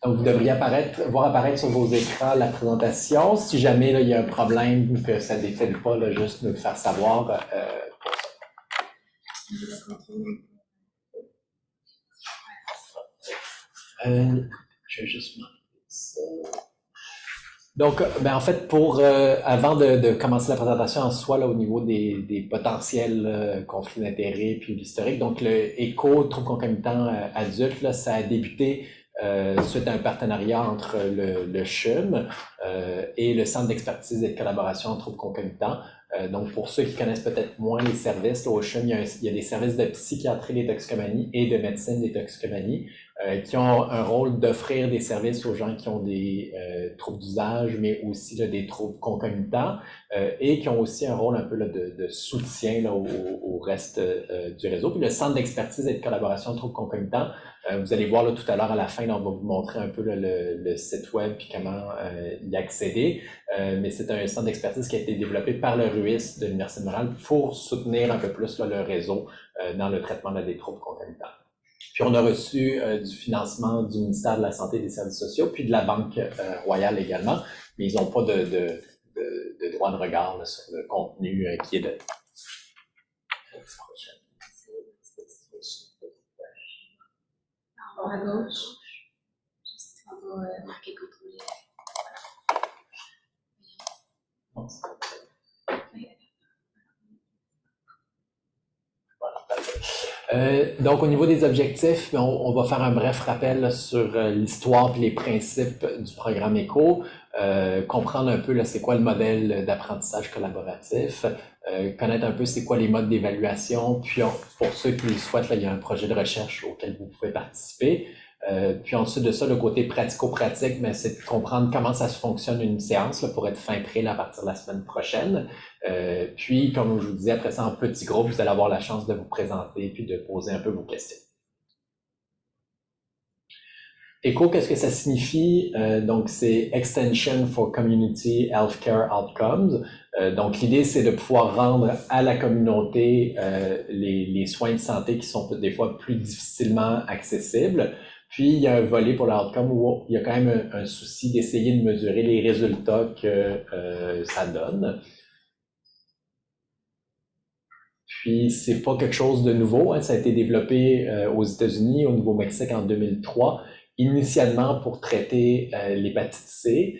Donc, vous devriez voir apparaître sur vos écrans la présentation. Si jamais là, il y a un problème ou que ça ne défile pas, là, juste nous le faire savoir. Je vais juste marquer ça. Donc, en fait, avant de commencer la présentation en soi, là, au niveau des potentiels conflits d'intérêts puis l'historique, donc le éco trouble concomitant adulte, là, ça a débuté suite à un partenariat entre le CHUM et le Centre d'expertise et de collaboration en troubles concomitants. Donc, pour ceux qui connaissent peut-être moins les services, là, au CHUM, il y a des services de psychiatrie des toxicomanies et de médecine des toxicomanies qui ont un rôle d'offrir des services aux gens qui ont des troubles d'usage, mais aussi là, des troubles concomitants et qui ont aussi un rôle un peu là, de soutien là, au reste du réseau. Puis le Centre d'expertise et de collaboration en troubles concomitants, vous allez voir là, tout à l'heure à la fin, là, on va vous montrer un peu là, le site web puis comment y accéder. Mais c'est un centre d'expertise qui a été développé par le RUIS de l'Université de Montréal pour soutenir un peu plus là, le réseau dans le traitement là, des troubles concomitants. Puis on a reçu du financement du ministère de la Santé et des Services sociaux, puis de la Banque Royale également, mais ils n'ont pas de droit de regard là, sur le contenu qui est de... À gauche, juste on va marquer contrôler. Donc, au niveau des objectifs, on va faire un bref rappel là, sur l'histoire et les principes du programme ECO, comprendre un peu là, c'est quoi le modèle d'apprentissage collaboratif, connaître un peu c'est quoi les modes d'évaluation, puis pour ceux qui le souhaitent, là, il y a un projet de recherche auquel vous pouvez participer. Puis ensuite de ça, le côté pratico-pratique, c'est de comprendre comment ça se fonctionne une séance là, pour être fin prêt là, à partir de la semaine prochaine. Puis, comme je vous disais, après ça, en petit groupe, vous allez avoir la chance de vous présenter puis de poser un peu vos questions. ECO, qu'est-ce que ça signifie? Donc, c'est Extension for Community Healthcare Outcomes. Donc, l'idée, c'est de pouvoir rendre à la communauté les soins de santé qui sont des fois plus difficilement accessibles. Puis, il y a un volet pour l'outcome où il y a quand même un souci d'essayer de mesurer les résultats que ça donne. Puis, c'est pas quelque chose de nouveau, hein. Ça a été développé aux États-Unis, au Nouveau-Mexique en 2003, initialement pour traiter l'hépatite C.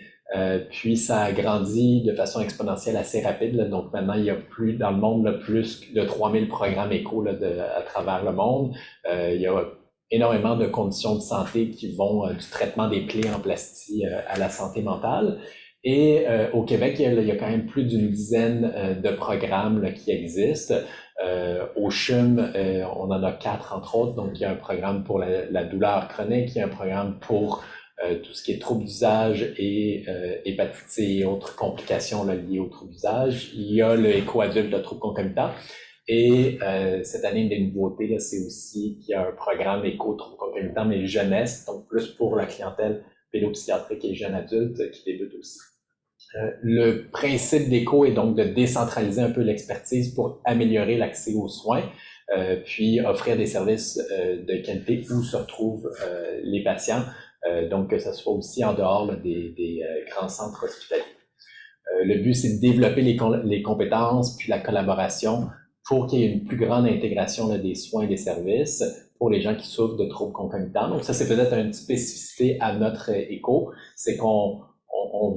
Puis, ça a grandi de façon exponentielle assez rapide. Là. Donc, maintenant, il y a dans le monde là, plus de 3000 programmes éco là, à travers le monde. Il y a énormément de conditions de santé qui vont du traitement des plaies en plastie à la santé mentale. Et au Québec, il y a quand même plus d'une dizaine de programmes là, qui existent. Au CHUM, on en a 4 entre autres. Donc, il y a un programme pour la douleur chronique, il y a un programme pour tout ce qui est troubles d'usage et hépatite C et autres complications là, liées aux troubles d'usage. Il y a le éco-adulte, le trouble concomitant. Et cette année, une des nouveautés, là, c'est aussi qu'il y a un programme éco-trouble concomitant, mais jeunesse, donc plus pour la clientèle pédopsychiatrique et jeune adulte qui débute aussi. Le principe d'ECO est donc de décentraliser un peu l'expertise pour améliorer l'accès aux soins, puis offrir des services de qualité où se retrouvent les patients, donc que ce soit aussi en dehors là, des grands centres hospitaliers. Le but, c'est de développer les compétences puis la collaboration pour qu'il y ait une plus grande intégration là, des soins et des services pour les gens qui souffrent de troubles concomitants. Donc ça, c'est peut-être une spécificité à notre ECO, c'est qu'on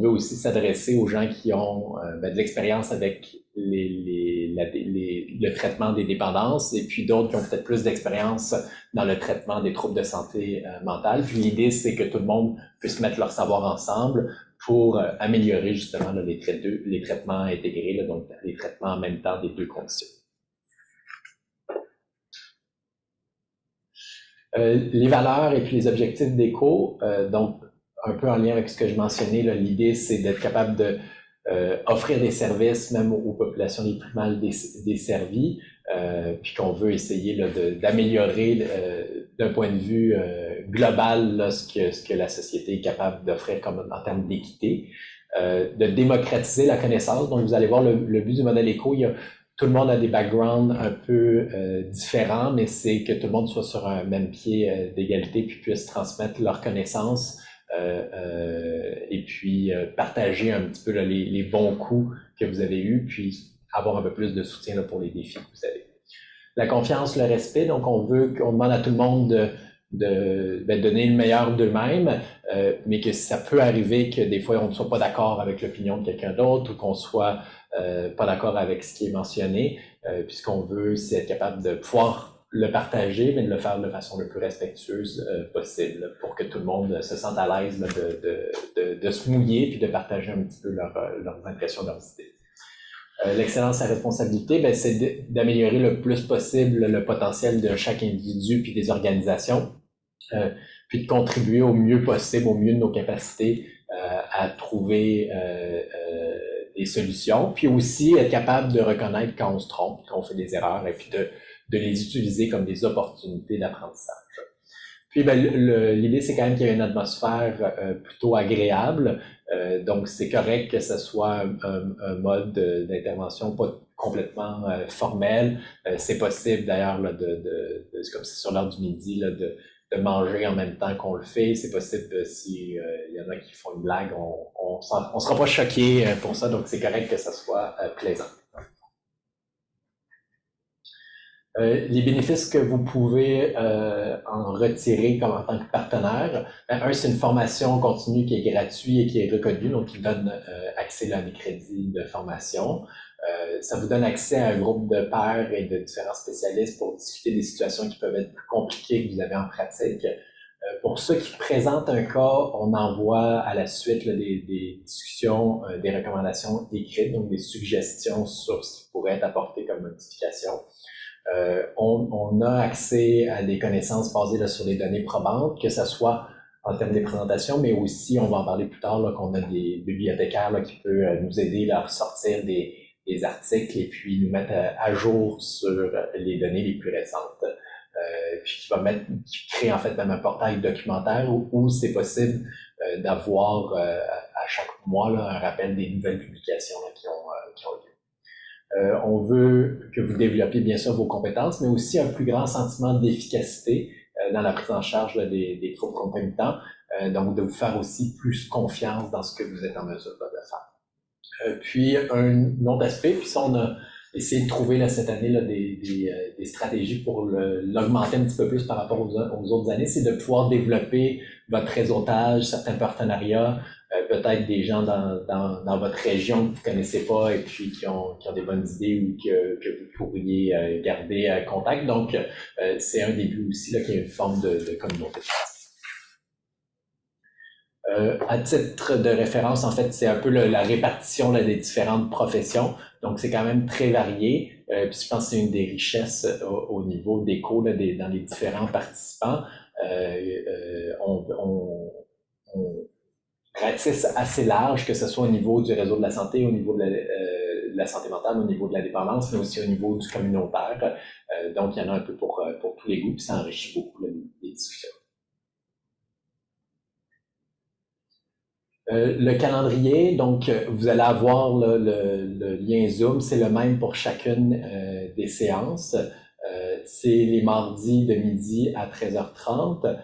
veut aussi s'adresser aux gens qui ont de l'expérience avec le traitement des dépendances et puis d'autres qui ont peut-être plus d'expérience dans le traitement des troubles de santé mentale. Puis l'idée, c'est que tout le monde puisse mettre leur savoir ensemble pour améliorer justement là, les traitements intégrés, là, donc les traitements en même temps des deux conditions. Les valeurs et puis les objectifs d'ECO, donc un peu en lien avec ce que je mentionnais, l'idée c'est d'être capable de offrir des services même aux populations les plus mal desservies, puis qu'on veut essayer d'améliorer d'un point de vue global là, ce que la société est capable d'offrir en termes d'équité, de démocratiser la connaissance. Donc vous allez voir le but du modèle ECO, tout le monde a des backgrounds un peu différents, mais c'est que tout le monde soit sur un même pied d'égalité puis puisse transmettre leurs connaissances et puis partager un petit peu là, les bons coups que vous avez eus, puis avoir un peu plus de soutien là, pour les défis que vous avez. La confiance, le respect, donc on demande à tout le monde de donner le meilleur d'eux-mêmes, mais que ça peut arriver que des fois on ne soit pas d'accord avec l'opinion de quelqu'un d'autre ou qu'on soit pas d'accord avec ce qui est mentionné, puisqu'on veut, c'est être capable de pouvoir le partager, mais de le faire de façon le plus respectueuse possible pour que tout le monde se sente à l'aise de se mouiller puis de partager un petit peu leurs impressions, leurs idées. L'excellence à responsabilité, ben, c'est d'améliorer le plus possible le potentiel de chaque individu puis des organisations, puis de contribuer au mieux possible, au mieux de nos capacités à trouver des solutions, puis aussi être capable de reconnaître quand on se trompe, quand on fait des erreurs, et puis de les utiliser comme des opportunités d'apprentissage. Puis ben, l'idée, c'est quand même qu'il y ait une atmosphère plutôt agréable, donc c'est correct que ce soit un mode d'intervention pas complètement formel. C'est possible d'ailleurs comme c'est sur l'heure du midi, là, de manger en même temps qu'on le fait. C'est possible s'il y en a qui font une blague, on sera pas choqué pour ça, donc c'est correct que ça soit plaisant. Les bénéfices que vous pouvez en retirer comme en tant que partenaire, un, c'est une formation continue qui est gratuite et qui est reconnue, donc qui donne accès à des crédits de formation. Ça vous donne accès à un groupe de pairs et de différents spécialistes pour discuter des situations qui peuvent être plus compliquées que vous avez en pratique. Pour ceux qui présentent un cas, on envoie à la suite là, des discussions, des recommandations écrites, donc des suggestions sur ce qui pourrait être apporté comme modification. On a accès à des connaissances basées là, sur des données probantes, que ce soit en termes de présentation, mais aussi, on va en parler plus tard, qu'on a des bibliothécaires là, qui peuvent nous aider là, à ressortir des articles et puis nous mettre à jour sur les données les plus récentes. Puis qui crée en fait même un portail documentaire où c'est possible d'avoir à chaque mois là, un rappel des nouvelles publications là, qui ont lieu. On veut que vous développiez bien sûr vos compétences, mais aussi un plus grand sentiment d'efficacité dans la prise en charge là, des troubles concomitants, donc de vous faire aussi plus confiance dans ce que vous êtes en mesure là, de faire. Puis un autre aspect, puis ça on a essayé de trouver là, cette année là, des stratégies pour l'augmenter un petit peu plus par rapport aux autres années, c'est de pouvoir développer votre réseautage, certains partenariats, peut-être des gens dans votre région que vous ne connaissez pas et puis qui ont des bonnes idées ou que vous pourriez garder contact. Donc, c'est un début aussi là, qu'il y a une forme de communauté. À titre de référence, en fait, c'est un peu la répartition là, des différentes professions. Donc, c'est quand même très varié. Puis je pense que c'est une des richesses au niveau des cours là, dans les différents participants. On ratisse assez large, que ce soit au niveau du réseau de la santé, au niveau de la santé mentale, au niveau de la dépendance, mais aussi au niveau du communautaire. Donc, il y en a un peu pour tous les goûts, puis ça enrichit beaucoup là, les discussions. Le calendrier, donc vous allez avoir là, le lien Zoom, c'est le même pour chacune des séances. C'est les mardis de midi à 13h30.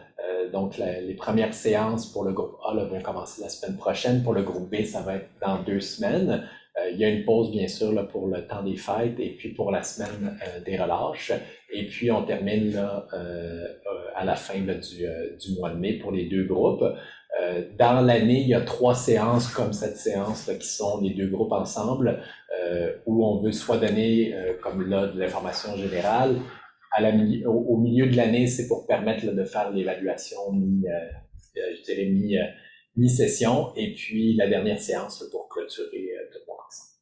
Donc les premières séances pour le groupe A là, vont commencer la semaine prochaine. Pour le groupe B, ça va être dans 2 semaines. Il y a une pause bien sûr là, pour le temps des fêtes et puis pour la semaine des relâches. Et puis on termine là, à la fin là, du mois de mai pour les 2 groupes. Dans l'année, il y a 3 séances comme cette séance là, qui sont les 2 groupes ensemble, où on veut soit donner, comme là, de l'information générale. Au milieu de l'année, c'est pour permettre là, de faire l'évaluation mi-session, et puis la dernière séance là, pour clôturer tout le monde ensemble.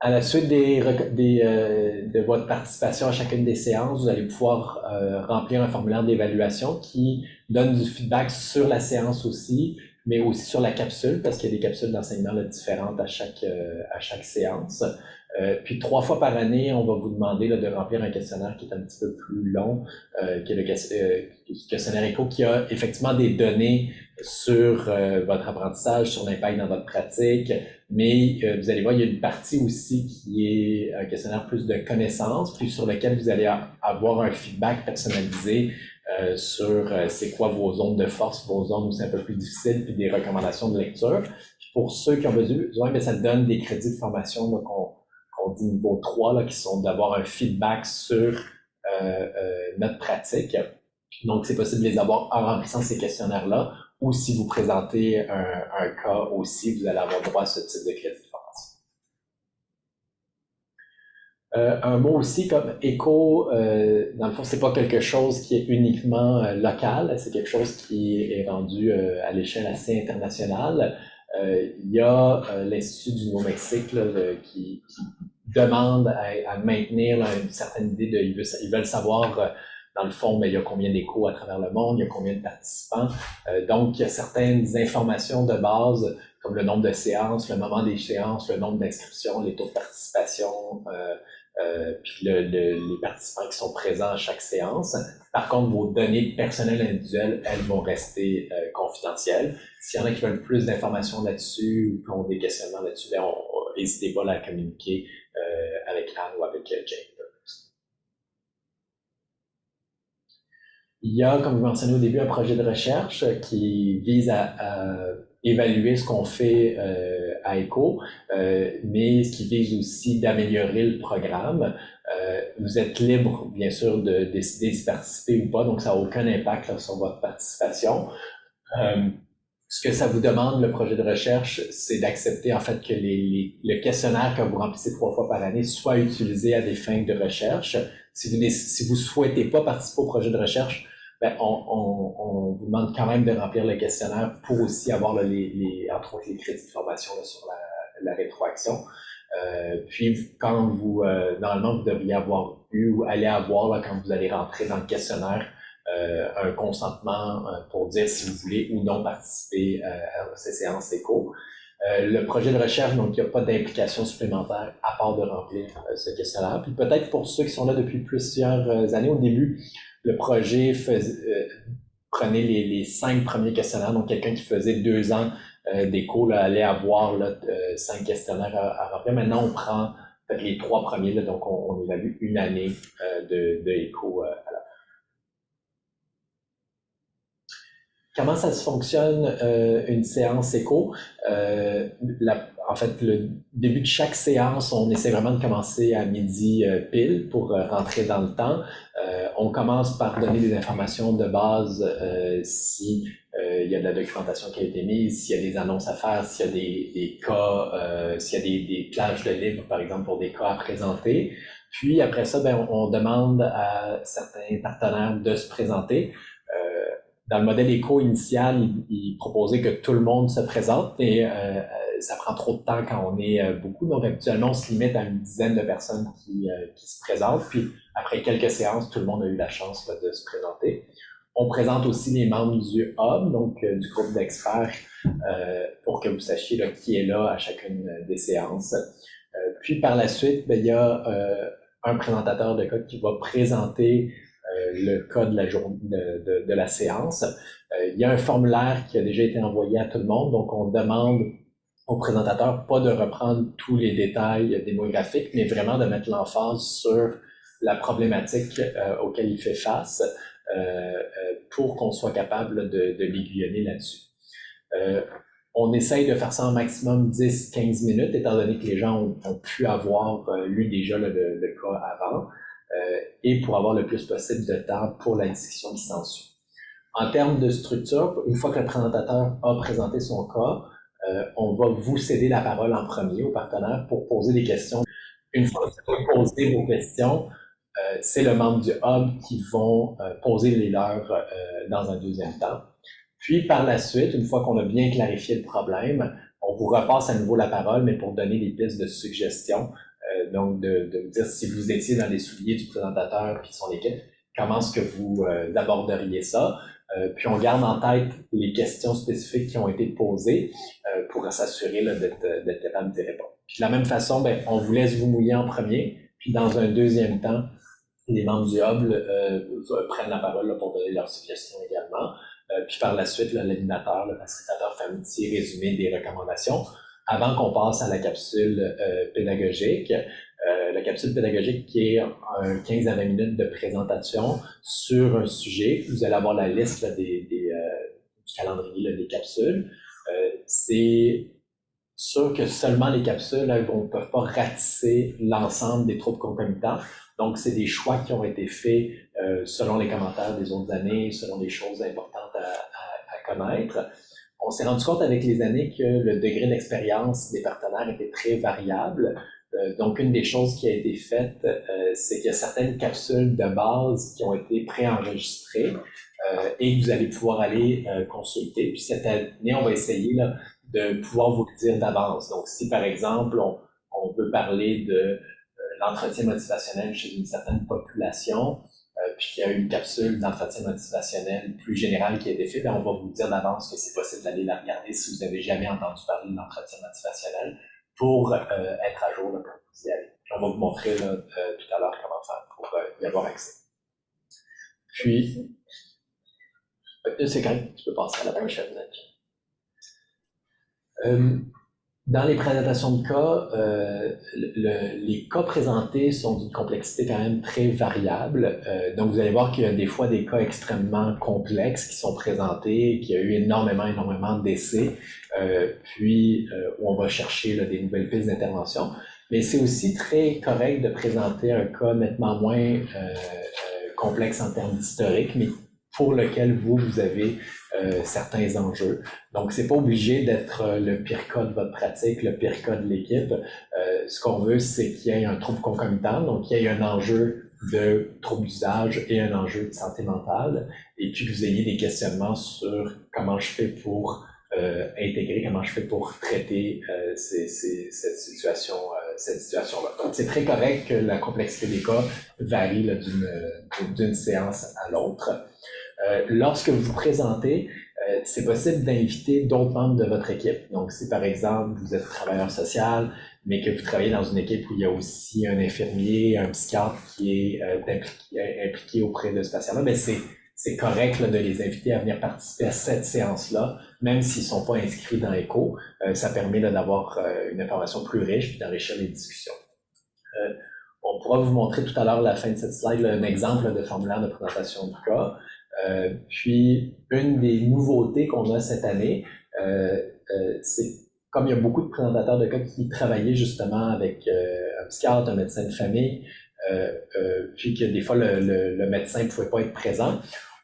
À la suite de votre participation à chacune des séances, vous allez pouvoir remplir un formulaire d'évaluation qui donne du feedback sur la séance aussi, mais aussi sur la capsule, parce qu'il y a des capsules d'enseignement différentes à chaque séance. Puis 3 fois par année, on va vous demander là, de remplir un questionnaire qui est un petit peu plus long, qui est le questionnaire ECHO, qui a effectivement des données sur votre apprentissage, sur l'impact dans votre pratique, mais vous allez voir, il y a une partie aussi qui est un questionnaire plus de connaissances, puis sur lequel vous allez avoir un feedback personnalisé sur c'est quoi vos zones de force, vos zones où c'est un peu plus difficile, puis des recommandations de lecture. Puis pour ceux qui ont besoin, bien, ça donne des crédits de formation qu'on dit niveau 3, là, qui sont d'avoir un feedback sur notre pratique. Donc, c'est possible de les avoir en remplissant ces questionnaires-là, ou si vous présentez un cas aussi, vous allez avoir droit à ce type de crédit de formation. Un mot aussi comme éco, dans le fond, c'est pas quelque chose qui est uniquement local, c'est quelque chose qui est rendu à l'échelle assez internationale. Il y a l'Institut du Nouveau-Mexique qui demande à maintenir là, une certaine idée de, ils veulent savoir dans le fond, mais il y a combien d'échos à travers le monde, il y a combien de participants. Donc, il y a certaines informations de base, comme le nombre de séances, le moment des séances, le nombre d'inscriptions, les taux de participation, puis les participants qui sont présents à chaque séance. Par contre, vos données personnelles individuelles, elles vont rester confidentielles. S'il y en a qui veulent plus d'informations là-dessus ou qui ont des questionnements là-dessus, n'hésitez pas à la communiquer avec Anne ou avec Jane. Il y a, comme vous mentionnez au début, un projet de recherche qui vise à évaluer ce qu'on fait à ECHO, mais ce qui vise aussi d'améliorer le programme. Vous êtes libre, bien sûr, de décider d'y participer ou pas, donc ça n'a aucun impact là, sur votre participation. Ce que ça vous demande, le projet de recherche, c'est d'accepter en fait que le questionnaire que vous remplissez 3 fois par année soit utilisé à des fins de recherche. Si vous souhaitez pas participer au projet de recherche, ben, on vous demande quand même de remplir le questionnaire pour aussi avoir là, entre autres les crédits de formation là, sur la rétroaction. Puis quand normalement vous devriez avoir eu ou aller avoir là, quand vous allez rentrer dans le questionnaire un consentement pour dire si vous voulez ou non participer à ces séances éco. Le projet de recherche, donc il n'y a pas d'implication supplémentaire à part de remplir ce questionnaire. Puis peut-être pour ceux qui sont là depuis plusieurs années, au début, le projet prenait les 5 premiers questionnaires, donc quelqu'un qui faisait 2 ans d'éco allait avoir 5 questionnaires à remplir. Maintenant, on prend les 3 premiers, là, donc on évalue une année de éco à la fin. Comment ça se fonctionne une séance éco? En fait, le début de chaque séance, on essaie vraiment de commencer à midi pile pour rentrer dans le temps. On commence par donner des informations de base si il y a de la documentation qui a été mise, s'il y a des annonces à faire, s'il y a des cas, s'il y a des plages de libre, par exemple, pour des cas à présenter. Puis après ça, ben, on demande à certains partenaires de se présenter. Dans le modèle éco initial, il proposait que tout le monde se présente et ça prend trop de temps quand on est beaucoup. Donc, actuellement, on se limite à une dizaine de personnes qui se présentent. Puis, après quelques séances, tout le monde a eu la chance là, de se présenter. On présente aussi les membres du hub, donc du groupe d'experts, pour que vous sachiez là, qui est là à chacune des séances. Puis, par la suite, ben, il y a un présentateur de code qui va présenter le cas de la journée de la séance. Il y a un formulaire qui a déjà été envoyé à tout le monde, donc on demande au présentateur pas de reprendre tous les détails démographiques, mais vraiment de mettre l'emphase sur la problématique auquel il fait face pour qu'on soit capable de l'aiguillonner là-dessus. On essaye de faire ça en maximum 10-15 minutes, étant donné que les gens ont pu avoir lu déjà le cas avant. Et pour avoir le plus possible de temps pour la discussion qui s'ensuit. En termes de structure, une fois que le présentateur a présenté son cas, on va vous céder la parole en premier au partenaire pour poser des questions. Une fois que vous avez posé vos questions, c'est le membre du hub qui vont poser les leurs dans un deuxième temps. Puis par la suite, une fois qu'on a bien clarifié le problème, on vous repasse à nouveau la parole, mais pour donner des pistes de suggestions. Donc, de vous dire si vous étiez dans les souliers du présentateur puis son équipe, comment est-ce que vous aborderiez ça? Puis on garde en tête les questions spécifiques qui ont été posées pour s'assurer d'être capable d'y répondre. Puis de la même façon, ben, on vous laisse vous mouiller en premier, puis dans un deuxième temps, les membres du hub prennent la parole là, pour donner leurs suggestions également. Puis par la suite, l'animateur, le facilitateur fait un petit résumé des recommandations. avant qu'on passe à la capsule pédagogique. La capsule pédagogique qui est 15 à 20 minutes de présentation sur un sujet. Vous allez avoir la liste là, du calendrier là, des capsules. C'est sûr que seulement les capsules ne peuvent pas ratisser l'ensemble des troubles concomitants. Donc, c'est des choix qui ont été faits selon les commentaires des autres années, selon des choses importantes à connaître. On s'est rendu compte avec les années que le degré d'expérience des partenaires était très variable. Donc, une des choses qui a été faite, c'est qu'il y a certaines capsules de base qui ont été préenregistrées et que vous allez pouvoir aller consulter. Puis cette année, on va essayer là, de pouvoir vous le dire d'avance. Donc, si par exemple, on veut parler de l'entretien motivationnel chez une certaine population, puis qu'il y a une capsule d'entretien motivationnel plus générale qui a été faite, on va vous dire d'avance que c'est possible d'aller la regarder si vous n'avez jamais entendu parler de l'entretien motivationnel pour être à jour là, quand vous y allez. Puis on va vous montrer là, tout à l'heure comment faire pour y avoir accès. Puis, c'est correct, tu peux passer à la prochaine. Dans les présentations de cas, les cas présentés sont d'une complexité quand même très variable. Donc, vous allez voir qu'il y a des fois des cas extrêmement complexes qui sont présentés, qu'il y a eu énormément d'essais, puis où on va chercher là, des nouvelles pistes d'intervention. Mais c'est aussi très correct de présenter un cas nettement moins complexe en termes d'historique, mais pour lequel vous avez certains enjeux. Donc, c'est pas obligé d'être le pire cas de votre pratique, le pire cas de l'équipe. Ce qu'on veut, c'est qu'il y ait un trouble concomitant, donc qu'il y ait un enjeu de trouble d'usage et un enjeu de santé mentale, et puis que vous ayez des questionnements sur comment je fais pour intégrer, comment je fais pour traiter cette situation-là. Donc, c'est très correct que la complexité des cas varie d'une séance à l'autre. Lorsque vous vous présentez, c'est possible d'inviter d'autres membres de votre équipe. Donc, si par exemple, vous êtes travailleur social, mais que vous travaillez dans une équipe où il y a aussi un infirmier, un psychiatre qui est impliqué auprès de ce patient-là, bien, c'est correct là, de les inviter à venir participer à cette séance-là, même s'ils ne sont pas inscrits dans ECHO. Ça permet d'avoir une information plus riche et d'enrichir les discussions. On pourra vous montrer tout à l'heure, à la fin de cette slide, là, un exemple là, de formulaire de présentation du cas. Puis, une des nouveautés qu'on a cette année, c'est comme il y a beaucoup de présentateurs de cas qui travaillaient justement avec un psychiatre, un médecin de famille, puis que des fois le médecin ne pouvait pas être présent,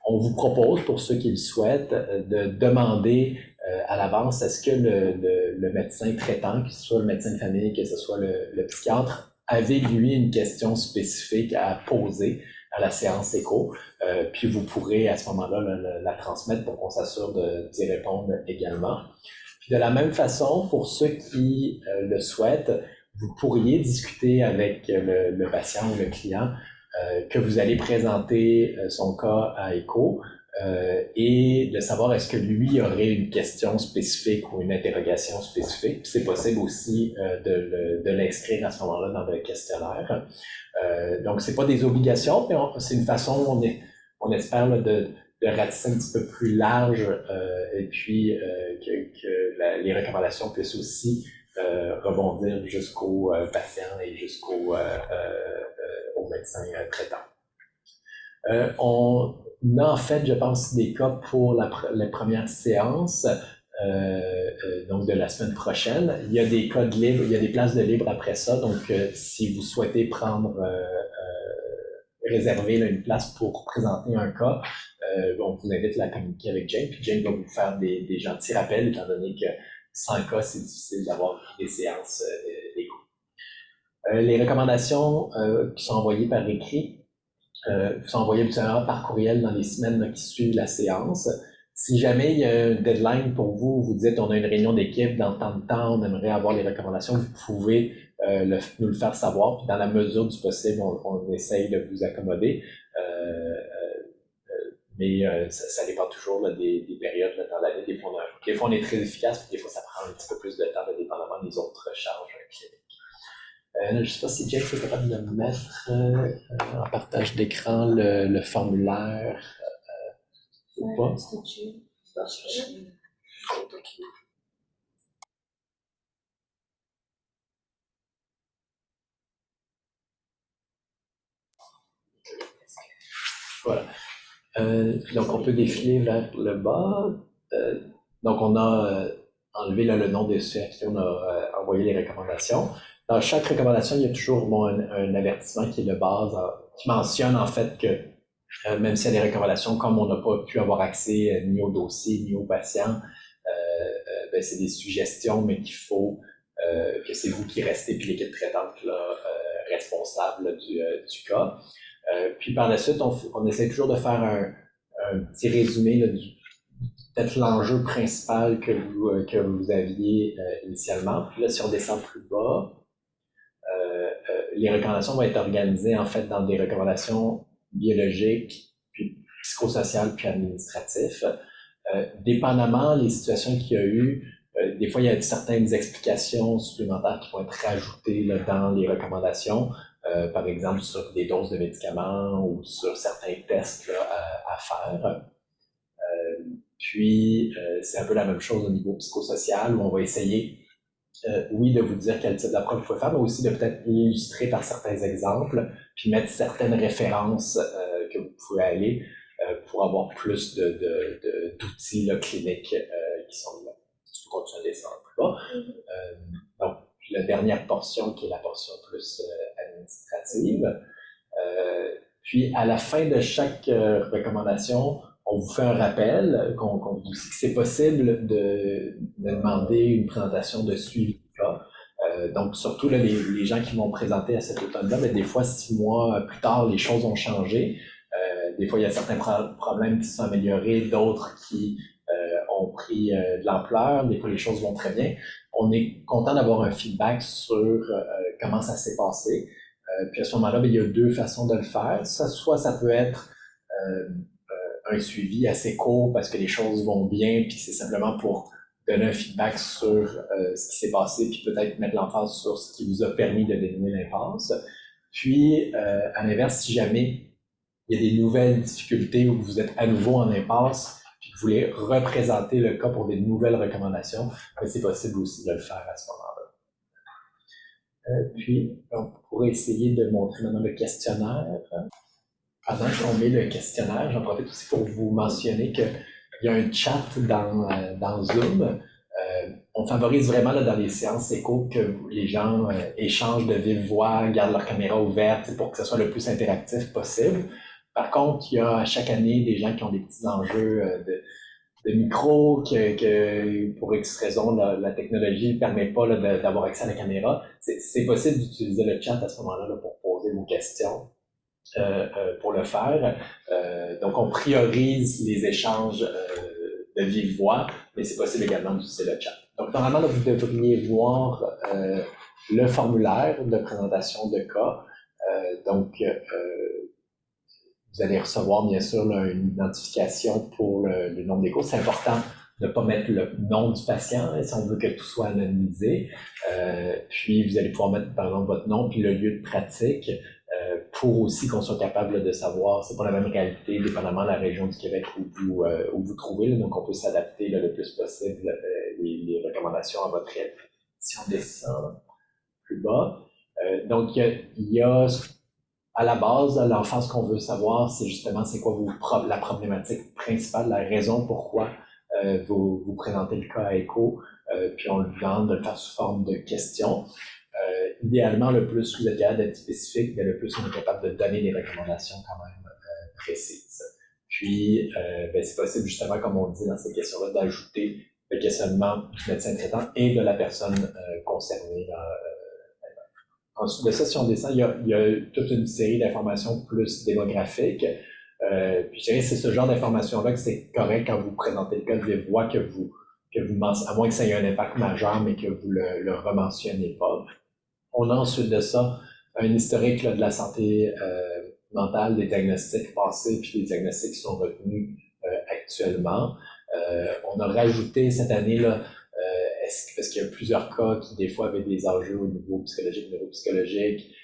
on vous propose, pour ceux qui le souhaitent, de demander à l'avance est-ce que le médecin traitant, que ce soit le médecin de famille, que ce soit le psychiatre, avait lui une question spécifique à poser à la séance écho, puis vous pourrez à ce moment-là la transmettre pour qu'on s'assure d'y répondre également. Puis de la même façon, pour ceux qui le souhaitent, vous pourriez discuter avec le patient ou le client que vous allez présenter son cas à ECHO et de savoir est-ce que lui aurait une question spécifique ou une interrogation spécifique. Puis c'est possible aussi de l'inscrire à ce moment-là dans le questionnaire. Donc, c'est pas des obligations, mais c'est une façon, on espère, là, de ratisser un petit peu plus large et puis que les recommandations puissent aussi rebondir jusqu'aux patients et jusqu'aux médecins traitants. On a en fait, je pense, des cas pour la première séance. Donc de la semaine prochaine. Il y a des codes libres, il y a des places de libre après ça. Donc, si vous souhaitez réserver là, une place pour présenter un cas, on vous invite à communiquer avec Jane. Puis Jane va vous faire des gentils rappels, étant donné que sans cas, c'est difficile d'avoir des séances d'écho. Les recommandations qui sont envoyées par écrit sont envoyées habituellement par courriel dans les semaines là, qui suivent la séance. Si jamais il y a un deadline pour vous, vous dites on a une réunion d'équipe dans tant de temps, on aimerait avoir les recommandations, vous pouvez nous le faire savoir. Puis dans la mesure du possible, on essaye de vous accommoder. Mais ça dépend toujours là, des périodes là, dans l'année. Des fois, on est très efficace, puis des fois, ça prend un petit peu plus de temps, là, dépendamment des autres charges cliniques. Je ne sais pas si Jake est capable de mettre en partage d'écran le formulaire ou pas. Voilà. Donc, on peut défiler vers le bas. Donc, on a enlevé là, le nom des CFC, on a envoyé les recommandations. Dans chaque recommandation, il y a toujours un avertissement qui est de base, qui mentionne en fait que même s'il y a des recommandations, comme on n'a pas pu avoir accès ni au dossier ni au patient, ben, c'est des suggestions, mais qu'il faut que c'est vous qui restez, puis l'équipe traitante là, responsable du cas. Puis par la suite, on essaie toujours de faire un petit résumé là, peut-être l'enjeu principal que vous aviez initialement. Puis là, si on descend plus bas, les recommandations vont être organisées en fait dans des recommandations biologiques, puis psychosociales, puis administratives. Dépendamment des situations qu'il y a eu, des fois, il y a certaines explications supplémentaires qui vont être rajoutées là, dans les recommandations, par exemple sur des doses de médicaments ou sur certains tests là, à faire. Puis, c'est un peu la même chose au niveau psychosocial, où on va essayer, oui, de vous dire quel type d'approche vous pouvez faire, mais aussi de peut-être illustrer par certains exemples, puis mettre certaines références que vous pouvez aller pour avoir plus d'outils là, cliniques qui sont là. Tu peux continuer à descendre plus bas. Donc, la dernière portion, qui est la portion plus administrative. Puis, à la fin de chaque recommandation, on vous fait un rappel qu'on vous dit que c'est possible de demander une présentation de suivi de cas. Donc, surtout là, les gens qui vont présenter à cet automne-là, mais des fois, 6 mois plus tard, les choses ont changé. Des fois, il y a certains problèmes qui se sont améliorés, d'autres qui ont pris de l'ampleur. Des fois, les choses vont très bien. On est content d'avoir un feedback sur comment ça s'est passé. Puis à ce moment-là, il y a deux façons de le faire. Soit ça peut être un suivi assez court parce que les choses vont bien, puis c'est simplement pour donner un feedback sur ce qui s'est passé, puis peut-être mettre l'emphase sur ce qui vous a permis de deviner l'impasse. Puis, à l'inverse, si jamais il y a des nouvelles difficultés ou que vous êtes à nouveau en impasse, puis que vous voulez représenter le cas pour des nouvelles recommandations, c'est possible aussi de le faire à ce moment-là. Puis, on pourrait essayer de montrer maintenant le questionnaire. Pendant qu'on met le questionnaire, j'en profite aussi pour vous mentionner qu'il y a un chat dans Zoom. On favorise vraiment là, dans les séances écho que les gens échangent de vive voix, gardent leur caméra ouverte pour que ce soit le plus interactif possible. Par contre, il y a à chaque année des gens qui ont des petits enjeux de micro, que pour X raison, la technologie ne permet pas d'avoir accès à la caméra. C'est possible d'utiliser le chat à ce moment-là là, pour poser vos questions. Pour le faire. Donc, on priorise les échanges de vive voix, mais c'est possible également d'utiliser le chat. Donc, normalement, là, vous devriez voir le formulaire de présentation de cas. Donc, vous allez recevoir, bien sûr, là, une identification pour le nombre d'échos. C'est important de ne pas mettre le nom du patient, hein, si on veut que tout soit anonymisé. Puis, vous allez pouvoir mettre, par exemple, votre nom puis le lieu de pratique. Pour aussi qu'on soit capable de savoir, c'est pas la même réalité, dépendamment de la région du Québec où vous trouvez, là, donc on peut s'adapter le plus possible les recommandations à votre réalité. Si on descend plus bas, donc il y a à la base, l'enfant, ce qu'on veut savoir, c'est justement c'est quoi la problématique principale, la raison pourquoi vous présentez le cas à ECHO, puis on le demande de le faire sous forme de questions. Idéalement, le plus vous êtes capable d'être spécifique, le plus on est capable de donner des recommandations quand même précises. Puis, c'est possible justement, comme on dit dans ces questions-là, d'ajouter le questionnement du médecin traitant et de la personne concernée. Ensuite de ça, si on descend, il y a toute une série d'informations plus démographiques. Puis je dirais que c'est ce genre d'informations-là que c'est correct quand vous présentez le cas de vive voix, à moins que ça ait un impact majeur, mais que vous le rementionnez pas. On a ensuite de ça un historique là, de la santé mentale, des diagnostics passés puis des diagnostics qui sont retenus actuellement. On a rajouté cette année là, parce qu'il y a plusieurs cas qui des fois avaient des enjeux au niveau psychologique, neuropsychologique.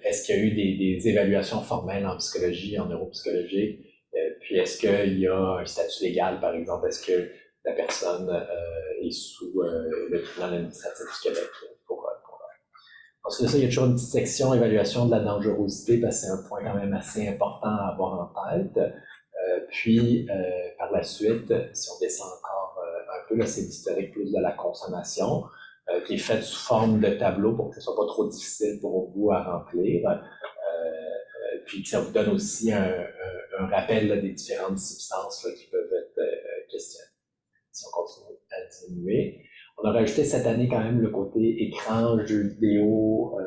Est-ce qu'il y a eu des évaluations formelles en psychologie, en neuropsychologie? Puis est-ce qu'il y a un statut légal, par exemple? Est-ce que la personne est sous le tribunal administratif du Québec Ensuite de ça, il y a toujours une petite section évaluation de la dangerosité parce que c'est un point quand même assez important à avoir en tête. Puis, par la suite, si on descend encore un peu, là, c'est l'historique plus de la consommation, qui est fait sous forme de tableau pour que ce soit pas trop difficile pour vous à remplir. Puis ça vous donne aussi un rappel là, des différentes substances là, qui peuvent être questionnées. Si on continue à diminuer. On a rajouté cette année quand même le côté écran, jeux vidéo,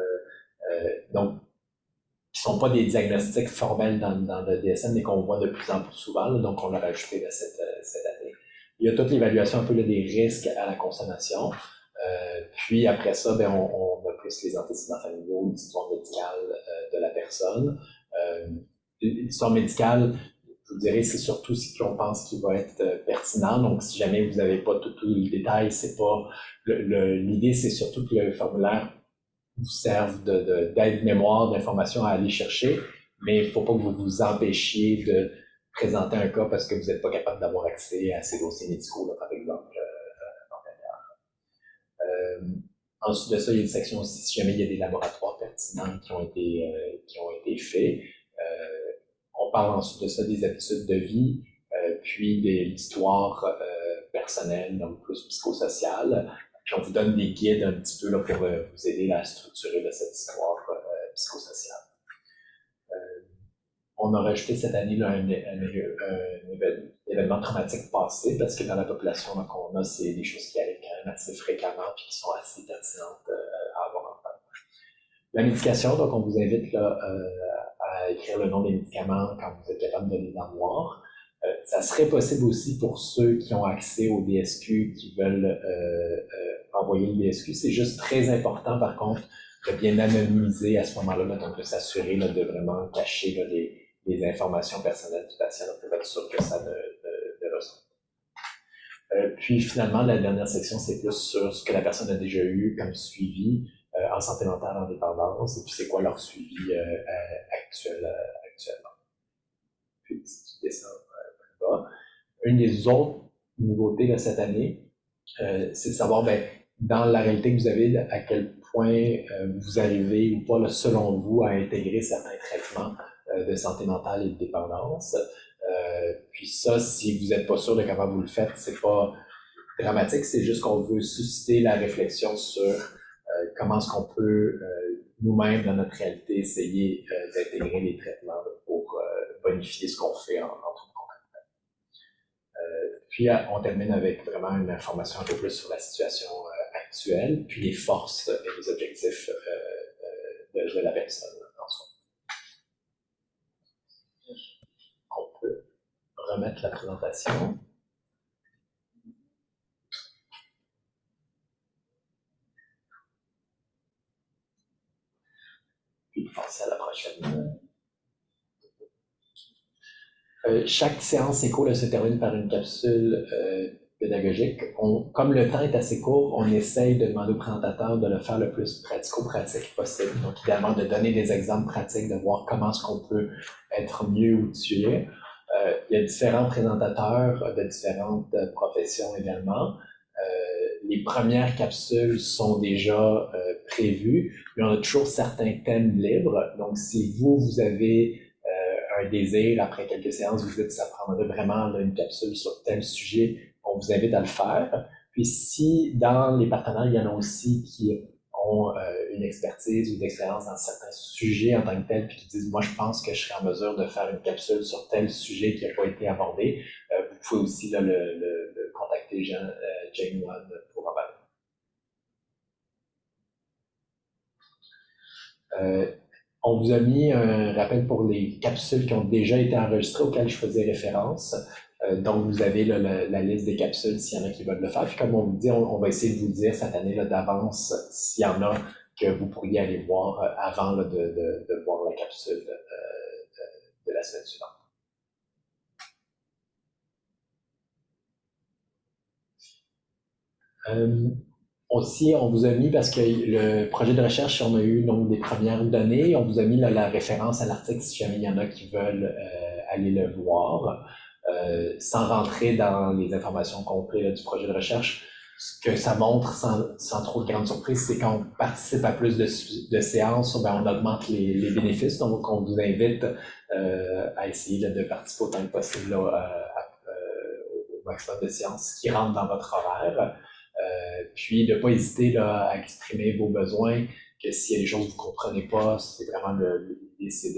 donc qui ne sont pas des diagnostics formels dans le DSM, mais qu'on voit de plus en plus souvent, là, donc on l'a rajouté là, cette année. Il y a toute l'évaluation un peu là, des risques à la consommation. Puis après ça, ben, on a plus les antécédents familiaux, l'histoire médicale de la personne. L'histoire médicale, je vous dirais, c'est surtout ce qu'on pense qui va être pertinent. Donc, si jamais vous n'avez pas tout le détail, c'est pas l'idée, c'est surtout que le formulaire vous serve d'aide-mémoire, d'information à aller chercher, mais il ne faut pas que vous vous empêchiez de présenter un cas parce que vous n'êtes pas capable d'avoir accès à ces dossiers médicaux, là, par exemple. Ensuite de ça, il y a une section aussi si jamais il y a des laboratoires pertinents qui ont été faits. On parle ensuite de ça des habitudes de vie, puis de l'histoire personnelle, donc plus psychosociale. Puis on vous donne des guides un petit peu là, pour vous aider à structurer là, cette histoire psychosociale. On a rajouté cette année là, un événement traumatique passé parce que dans la population qu'on a, c'est des choses qui arrivent quand même assez fréquemment et qui sont assez pertinentes à avoir en tête. La médication, donc on vous invite là, à écrire le nom des médicaments quand vous êtes capable de les avoir. Ça serait possible aussi pour ceux qui ont accès au DSQ, qui veulent envoyer le DSQ. C'est juste très important, par contre, de bien anonymiser à ce moment-là, donc de s'assurer de vraiment cacher là, les informations personnelles du patient pour être sûr que ça ne ressort. Puis finalement, la dernière section, c'est plus sur ce que la personne a déjà eu comme suivi en santé mentale, en dépendance, et puis c'est quoi leur suivi actuellement. Puis si tu descends plus bas. Une des autres nouveautés de cette année, c'est de savoir, ben, dans la réalité que vous avez, à quel point vous arrivez ou pas, là, selon vous, à intégrer certains traitements de santé mentale et de dépendance. Puis ça, si vous n'êtes pas sûr de comment vous le faites, c'est pas dramatique, c'est juste qu'on veut susciter la réflexion sur comment est-ce qu'on peut nous-mêmes, dans notre réalité, essayer d'intégrer les traitements pour bonifier ce qu'on fait en trouble concomitant. Puis on termine avec vraiment une information un peu plus sur la situation actuelle, puis les forces et les objectifs de la personne en soi. On peut remettre la présentation. Puis passer à la prochaine. Chaque séance éco se termine par une capsule pédagogique. Comme le temps est assez court, on essaye de demander au présentateur de le faire le plus pratico-pratique possible. Donc, idéalement, de donner des exemples pratiques, de voir comment est-ce qu'on peut être mieux outillé. Il y a différents présentateurs de différentes professions également. Les premières capsules sont déjà prévues, mais on a toujours certains thèmes libres. Donc, si vous avez un désir, après quelques séances, vous dites que ça prendrait vraiment là, une capsule sur tel sujet, on vous invite à le faire. Puis si dans les partenaires, il y en a aussi qui ont une expertise ou une expérience dans certains sujets en tant que tel, puis qui disent, moi je pense que je serais en mesure de faire une capsule sur tel sujet qui n'a pas été abordé, vous pouvez aussi là, le contacter Jane One pour en parler. On vous a mis un rappel pour les capsules qui ont déjà été enregistrées auxquelles je faisais référence. Donc, vous avez là, la liste des capsules s'il y en a qui veulent le faire. Puis comme on vous dit, on va essayer de vous dire cette année d'avance s'il y en a que vous pourriez aller voir avant là, de voir la capsule de la semaine suivante. Aussi, on vous a mis, parce que le projet de recherche, on a eu donc des premières données, on vous a mis là, la référence à l'article si jamais il y en a qui veulent aller le voir. Sans rentrer dans les informations complètes du projet de recherche, Ce que ça montre sans trop de grande surprise, c'est quand on participe à plus de séances, ben, on augmente les bénéfices. Donc, on vous invite à essayer là, de participer autant que possible là, au maximum de séances qui rentrent dans votre horaire. Puis, de ne pas hésiter là, à exprimer vos besoins, que s'il y a des choses que vous ne comprenez pas, c'est vraiment l'idée, c'est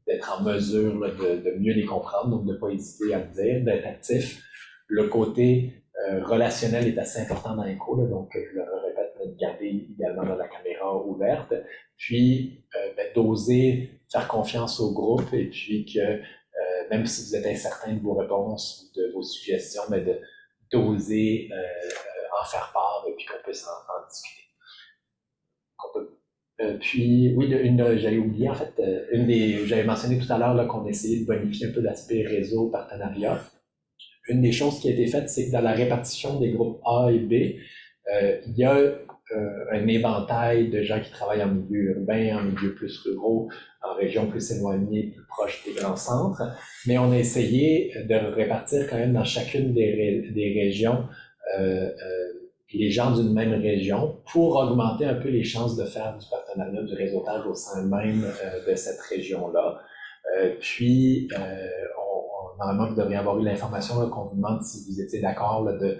d'être en mesure là, de mieux les comprendre. Donc, de ne pas hésiter à le dire, d'être actif. Le côté relationnel est assez important dans les cours, là, donc je le répète, de garder idéalement la caméra ouverte, puis d'oser faire confiance au groupe et puis que même si vous êtes incertain de vos réponses ou de vos suggestions, d'oser en faire part et puis qu'on puisse en discuter. Puis, oui, j'avais oublié, en fait, j'avais mentionné tout à l'heure qu'on essayait de bonifier un peu l'aspect réseau, partenariat. Une des choses qui a été faite, c'est que dans la répartition des groupes A et B, il y a un éventail de gens qui travaillent en milieu urbain, en milieu plus ruraux, en région plus éloignée, plus proche des grands centres. Mais on a essayé de répartir quand même dans chacune des régions les gens d'une même région pour augmenter un peu les chances de faire du partenariat, du réseautage au sein même de cette région-là. Puis, normalement, vous devriez avoir eu l'information qu'on vous demande si vous étiez d'accord de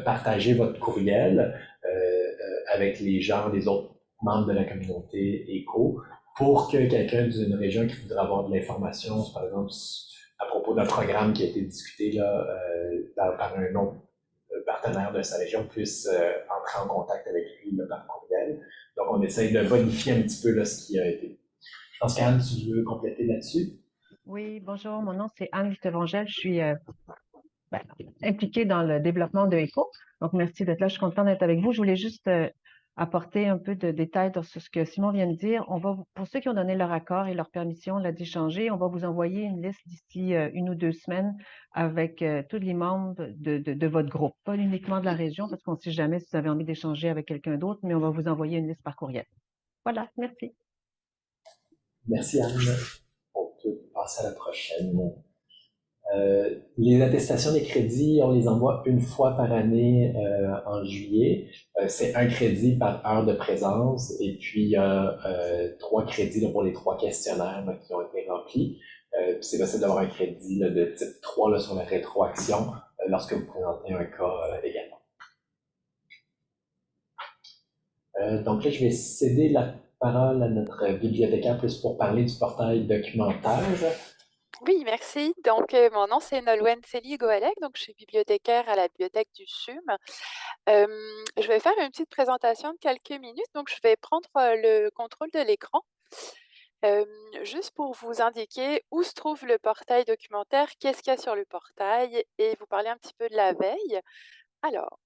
partager votre courriel avec les gens, les autres membres de la communauté éco, pour que quelqu'un d'une région qui voudrait avoir de l'information, par exemple, à propos d'un programme qui a été discuté là, par un autre partenaire de sa région, puisse entrer en contact avec lui là, par courriel. Donc, on essaye de bonifier un petit peu là, ce qui a été. Je pense qu'Anne, tu veux compléter là-dessus? Oui, bonjour, mon nom c'est Anne Vitevangel. Je suis impliquée dans le développement de ECO. Donc, merci d'être là. Je suis contente d'être avec vous. Je voulais juste apporter un peu de détails sur ce que Simon vient de dire. Pour ceux qui ont donné leur accord et leur permission d'échanger, on va vous envoyer une liste d'ici 1 ou 2 semaines avec tous les membres de votre groupe, pas uniquement de la région, parce qu'on ne sait jamais si vous avez envie d'échanger avec quelqu'un d'autre, mais on va vous envoyer une liste par courriel. Voilà, merci. Merci Anne. On peut passer à la prochaine. Les attestations des crédits, on les envoie une fois par année en juillet. C'est un crédit par heure de présence et puis il y a 3 crédits là, pour les 3 questionnaires là, qui ont été remplis. C'est possible d'avoir un crédit là, de type 3 là, sur la rétroaction lorsque vous présentez un cas également. Donc là, je vais céder la parole à notre bibliothécaire plus pour parler du portail documentaire. Oui, merci. Donc, mon nom, c'est Nolwenn Célie-Goalec, donc je suis bibliothécaire à la Bibliothèque du CHUM. Je vais faire une petite présentation de quelques minutes, donc je vais prendre le contrôle de l'écran. Juste pour vous indiquer où se trouve le portail documentaire, qu'est-ce qu'il y a sur le portail, et vous parler un petit peu de la veille. Alors,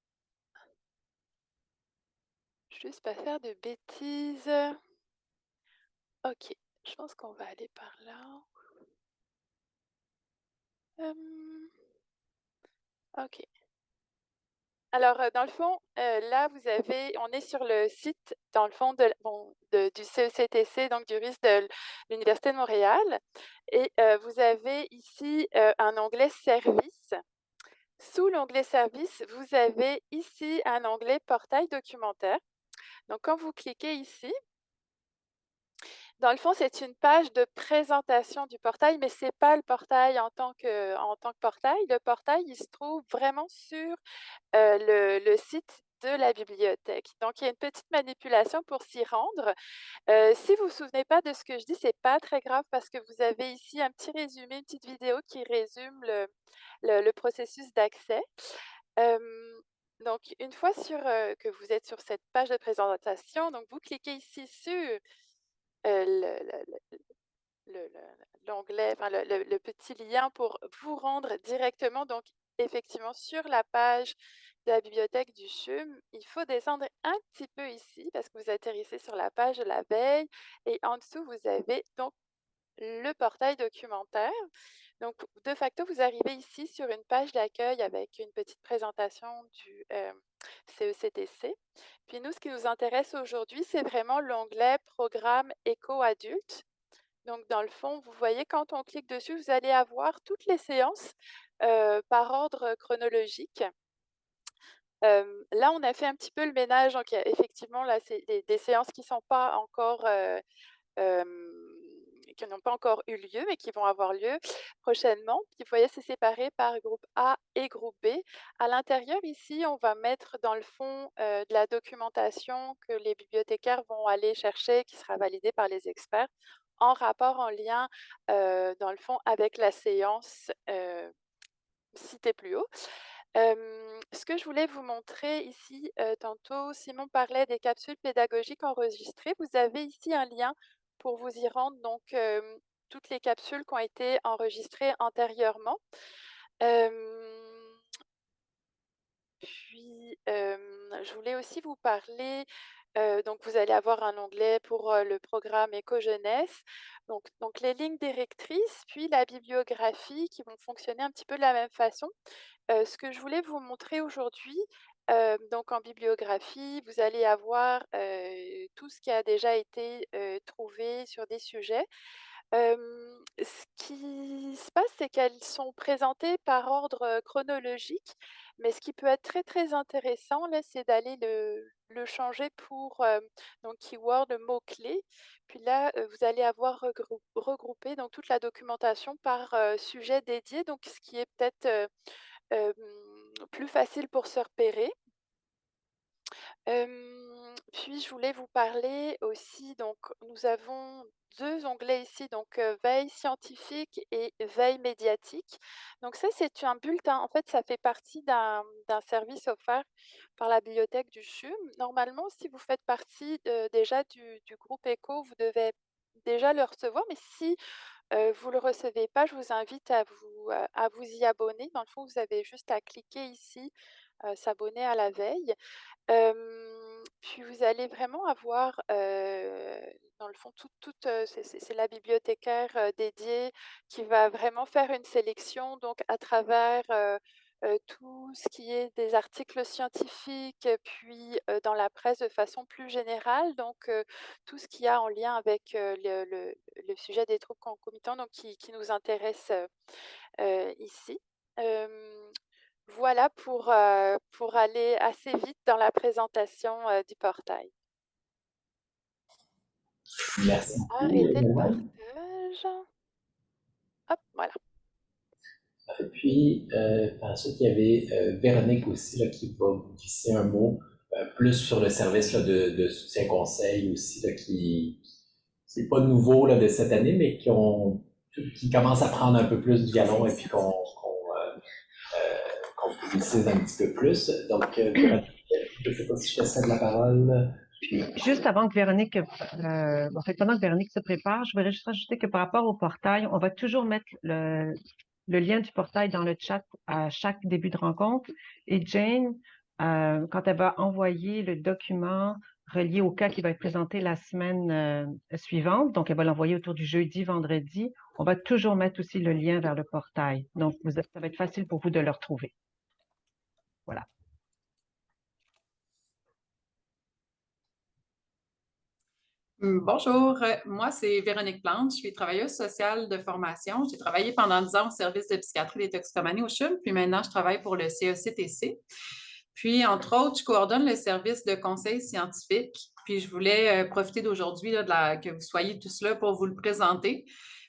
juste pas faire de bêtises. Ok, je pense qu'on va aller par là. Ok. Alors, dans le fond, là, on est sur le site, dans le fond, du CECTC, donc du RIS de l'Université de Montréal. Et vous avez ici un onglet Services. Sous l'onglet Services, vous avez ici un onglet Portail documentaire. Donc, quand vous cliquez ici, dans le fond, c'est une page de présentation du portail, mais ce n'est pas le portail en tant que portail. Le portail, il se trouve vraiment sur le site de la bibliothèque. Donc, il y a une petite manipulation pour s'y rendre. Si vous ne vous souvenez pas de ce que je dis, ce n'est pas très grave parce que vous avez ici un petit résumé, une petite vidéo qui résume le processus d'accès. Donc, une fois que vous êtes sur cette page de présentation, donc vous cliquez ici sur l'onglet, enfin le petit lien pour vous rendre directement, donc effectivement sur la page de la bibliothèque du CHUM. Il faut descendre un petit peu ici parce que vous atterrissez sur la page de la veille et en dessous vous avez donc le portail documentaire. Donc de facto vous arrivez ici sur une page d'accueil avec une petite présentation du CECTC. Puis nous, ce qui nous intéresse aujourd'hui, c'est vraiment l'onglet Programme Éco-Adulte. Donc, dans le fond, vous voyez, quand on clique dessus, vous allez avoir toutes les séances par ordre chronologique. Là, on a fait un petit peu le ménage, donc effectivement, là, c'est des séances qui sont pas encore, qui n'ont pas encore eu lieu, mais qui vont avoir lieu prochainement. Puis, vous voyez, c'est séparé par groupe A et groupe B. À l'intérieur, ici, on va mettre dans le fond de la documentation que les bibliothécaires vont aller chercher, qui sera validée par les experts, en rapport, en lien, dans le fond, avec la séance citée plus haut. Ce que je voulais vous montrer ici, tantôt, Simon parlait des capsules pédagogiques enregistrées. Vous avez ici un lien pour vous y rendre, donc toutes les capsules qui ont été enregistrées antérieurement. Puis, je voulais aussi vous parler, donc vous allez avoir un onglet pour, le programme Éco-Jeunesse, donc les lignes directrices, puis la bibliographie qui vont fonctionner un petit peu de la même façon. Ce que je voulais vous montrer aujourd'hui, donc en bibliographie, vous allez avoir, tout ce qui a déjà été, trouvé sur des sujets. Ce qui se passe, c'est qu'elles sont présentées par ordre, chronologique, mais ce qui peut être très, très intéressant là, c'est d'aller le changer pour, donc keyword, mot-clé. Puis là, vous allez avoir regroupé donc toute la documentation par, sujet dédié, donc ce qui est peut-être, plus facile pour se repérer. Puis je voulais vous parler aussi, donc nous avons 2 onglets ici, donc veille scientifique et veille médiatique. Donc ça, c'est un bulletin. En fait, ça fait partie d'un service offert par la Bibliothèque du CHUM. Normalement, si vous faites partie, déjà du groupe ECHO, vous devez déjà le recevoir, mais si, vous ne le recevez pas, je vous invite à vous y abonner. Dans le fond, vous avez juste à cliquer ici, «S'abonner à la veille». Puis vous allez vraiment avoir, dans le fond, c'est la bibliothécaire, dédiée qui va vraiment faire une sélection, donc à travers, tout ce qui est des articles scientifiques, puis, dans la presse de façon plus générale, donc tout ce qu'il y a en lien avec, le sujet des troubles concomitants, donc qui nous intéresse, ici. Hem voilà pour aller assez vite dans la présentation, du portail. Je vais Merci beaucoup, arrêter le Nolwenn. partage. Hop, voilà. Puis, ensuite, il y avait Véronique aussi là, qui va vous glisser un mot plus sur le service là, de soutien conseil aussi, là, qui c'est pas nouveau là, de cette année, mais qui commence à prendre un peu plus du galon et puis qu'on publicise un petit peu plus. Donc, Véronique, je ne sais pas si je te cède la parole. Puis, juste avant que Véronique, en fait, pendant que Véronique se prépare, je voudrais juste rajouter que par rapport au portail, on va toujours mettre le lien du portail dans le chat à chaque début de rencontre. Et Jane, quand elle va envoyer le document relié au cas qui va être présenté la semaine suivante, donc elle va l'envoyer autour du jeudi, vendredi, on va toujours mettre aussi le lien vers le portail. Donc, ça va être facile pour vous de le retrouver. Voilà. Bonjour, moi c'est Véronique Plante, je suis travailleuse sociale de formation. J'ai travaillé pendant 10 ans au service de psychiatrie des toxicomanies au CHUM, puis maintenant je travaille pour le CECTC. Puis, entre autres, je coordonne le service de conseil scientifique. Puis, je voulais profiter d'aujourd'hui que vous soyez tous là pour vous le présenter.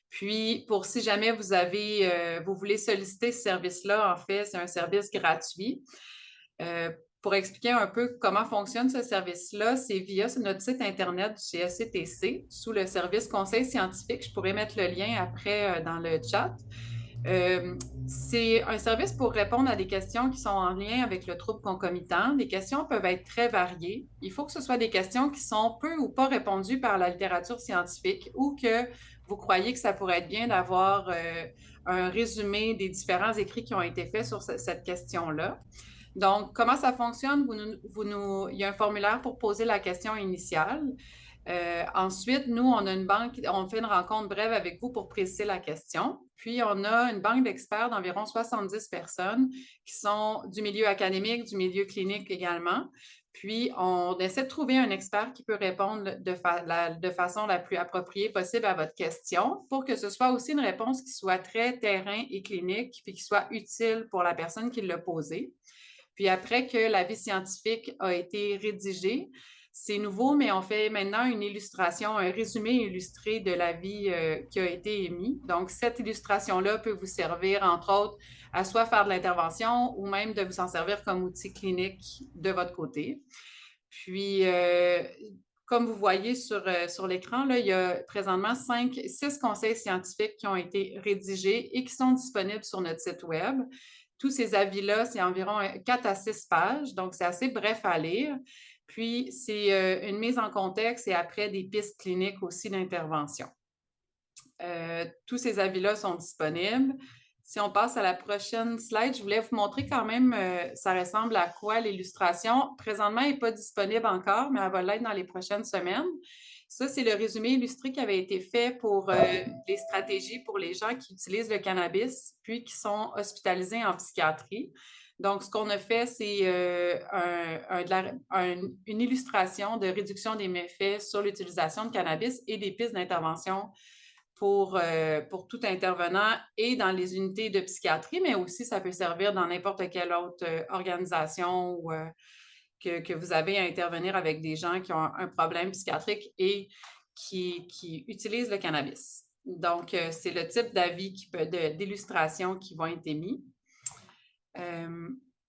Puis, pour si jamais vous voulez solliciter ce service-là, en fait, c'est un service gratuit. Pour expliquer un peu comment fonctionne ce service-là, c'est via notre site Internet du CECTC, sous le service conseil scientifique. Je pourrais mettre le lien après dans le chat. C'est un service pour répondre à des questions qui sont en lien avec le trouble concomitant. Les questions peuvent être très variées. Il faut que ce soit des questions qui sont peu ou pas répondues par la littérature scientifique ou que vous croyez que ça pourrait être bien d'avoir un résumé des différents écrits qui ont été faits sur cette question-là. Donc, comment ça fonctionne? Il y a un formulaire pour poser la question initiale. Ensuite, nous, on a une banque, on fait une rencontre brève avec vous pour préciser la question. Puis, on a une banque d'experts d'environ 70 personnes qui sont du milieu académique, du milieu clinique également. Puis, on essaie de trouver un expert qui peut répondre de façon la plus appropriée possible à votre question pour que ce soit aussi une réponse qui soit très terrain et clinique puis qui soit utile pour la personne qui l'a posée. Puis après que l'avis scientifique a été rédigé, c'est nouveau, mais on fait maintenant une illustration, un résumé illustré de l'avis qui a été émis. Donc, cette illustration-là peut vous servir, entre autres, à soit faire de l'intervention ou même de vous en servir comme outil clinique de votre côté. Puis, comme vous voyez sur l'écran, il y a présentement 6 conseils scientifiques qui ont été rédigés et qui sont disponibles sur notre site Web. Tous ces avis-là, c'est environ 4 à 6 pages, donc c'est assez bref à lire. Puis, c'est une mise en contexte et après des pistes cliniques aussi d'intervention. Tous ces avis-là sont disponibles. Si on passe à la prochaine slide, je voulais vous montrer quand même, ça ressemble à quoi l'illustration. Présentement, elle n'est pas disponible encore, mais elle va l'être dans les prochaines semaines. Ça, c'est le résumé illustré qui avait été fait pour les stratégies pour les gens qui utilisent le cannabis, puis qui sont hospitalisés en psychiatrie. Donc, ce qu'on a fait, c'est une illustration de réduction des méfaits sur l'utilisation de cannabis et des pistes d'intervention pour tout intervenant et dans les unités de psychiatrie, mais aussi ça peut servir dans n'importe quelle autre organisation ou, que vous avez à intervenir avec des gens qui ont un problème psychiatrique et qui utilisent le cannabis. Donc, c'est le type d'avis d'illustration qui vont être émis.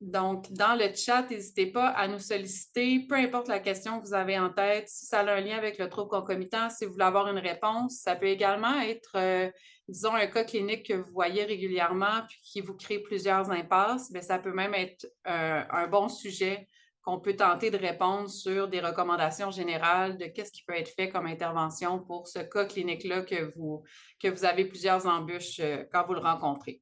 Donc, dans le chat, n'hésitez pas à nous solliciter, peu importe la question que vous avez en tête, si ça a un lien avec le trouble concomitant, si vous voulez avoir une réponse. Ça peut également être, disons, un cas clinique que vous voyez régulièrement puis qui vous crée plusieurs impasses, mais ça peut même être un bon sujet qu'on peut tenter de répondre sur des recommandations générales de qu'est-ce qui peut être fait comme intervention pour ce cas clinique-là que vous avez plusieurs embûches quand vous le rencontrez.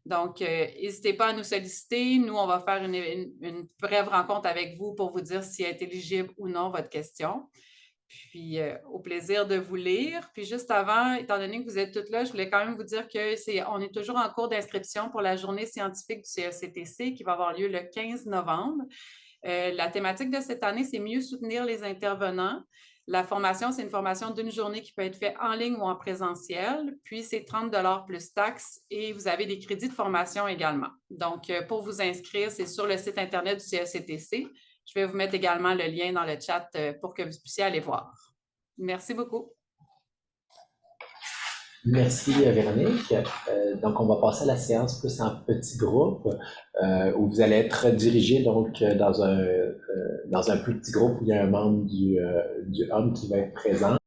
Donc, n'hésitez pas à nous solliciter. Nous, on va faire une brève rencontre avec vous pour vous dire si est éligible ou non votre question. Puis, au plaisir de vous lire. Puis, juste avant, étant donné que vous êtes toutes là, je voulais quand même vous dire qu'on est toujours en cours d'inscription pour la journée scientifique du CECTC qui va avoir lieu le 15 novembre. La thématique de cette année, c'est mieux soutenir les intervenants. La formation, c'est une formation d'une journée qui peut être faite en ligne ou en présentiel. Puis, c'est 30 $ plus taxes et vous avez des crédits de formation également. Donc, pour vous inscrire, c'est sur le site Internet du CECTC. Je vais vous mettre également le lien dans le chat pour que vous puissiez aller voir. Merci beaucoup. Merci, Véronique. Donc, on va passer à la séance plus en petits groupes où vous allez être dirigé donc dans un plus petit groupe où il y a un membre du HUM qui va être présent.